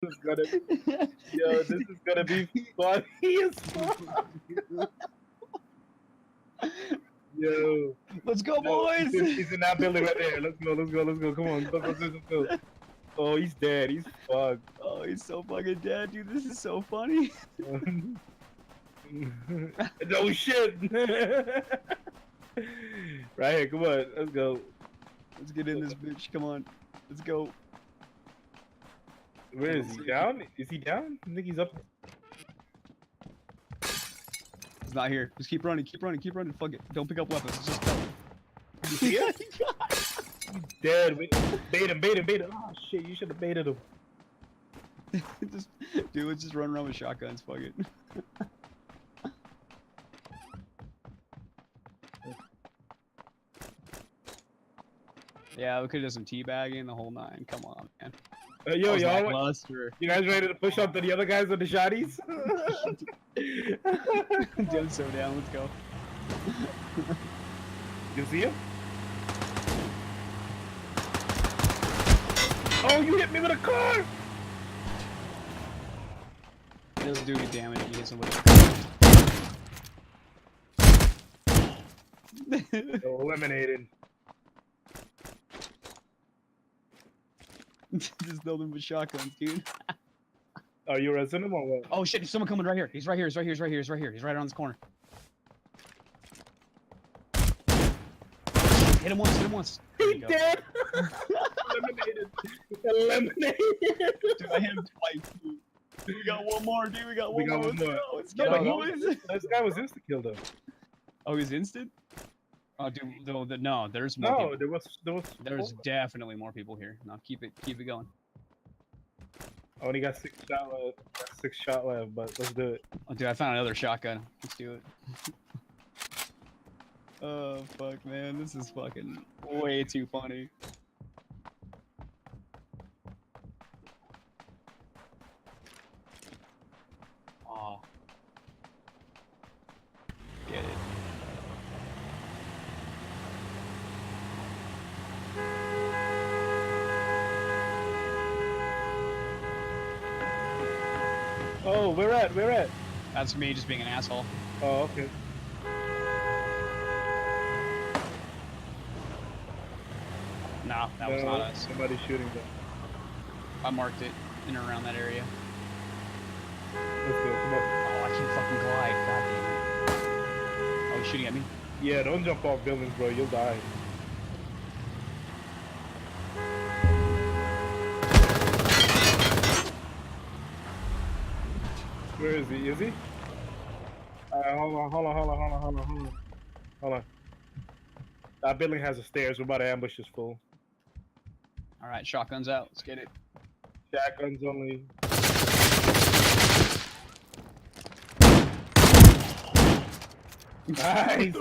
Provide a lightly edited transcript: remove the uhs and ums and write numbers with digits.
This is gonna, yo, this is gonna be funny as fuck. Yo, Let's go, no, boys! he's in that building right there. Let's go, let's go, let's go. Come on, let's go. Oh, he's dead. He's fucked. Oh, he's so fucking dead, dude. This is so funny. No shit. Right here, come on, let's go. Let's get in this bitch. Come on. Let's go. Where is he? Down? Is he down? I think he's up. He's not here. Just keep running, keep running, keep running. Fuck it. Don't pick up weapons. Just go. You see it? He's dead. Bait him, bait him, bait him. Oh shit, you should have baited him. Just, dude, let's just run around with shotguns. Fuck it. Yeah, we could have done some teabagging the whole nine. Come on, man. Yo, y'all, lackluster. you guys ready to push up to the other guys with the shotties? Dude, so down. Let's go. You see him? Oh, you hit me with a car! It doesn't do any damage. You hit somebody. Eliminated. Just build them with shotguns, dude. Are you resing him or what? Oh shit, there's someone coming right here. He's right here, he's right here, he's right here, he's right here. He's right around this corner. Hit him once, hit him once. He dead! Eliminated. Eliminated. Dude, I hit him twice, dude. We got one more, dude. We got one more. Let's go. Let's No, go, but boys. this guy was insta-killed though. Oh, he's instant? Oh, dude, no, there's more No, people. There's Definitely more people here. No, keep it going. I only got 6 shot left. Got 6 shot left, but let's do it. Oh, dude, I found another shotgun. Let's do it. Oh, fuck, man. This is fucking way too funny. Oh. Get it. Oh, where at? Where at? That's me just being an asshole. Oh, okay. No, that was not us. Somebody's shooting them. I marked it in and around that area. Let's go, come on. Oh, I can't fucking glide. God damn it. Oh, he's shooting at me. Yeah, don't jump off buildings, bro. You'll die. Where is he? Is he? Hold on. That building has a stairs. We're about to ambush this fool. Alright, shotguns out. Let's get it. Shotguns only. Nice!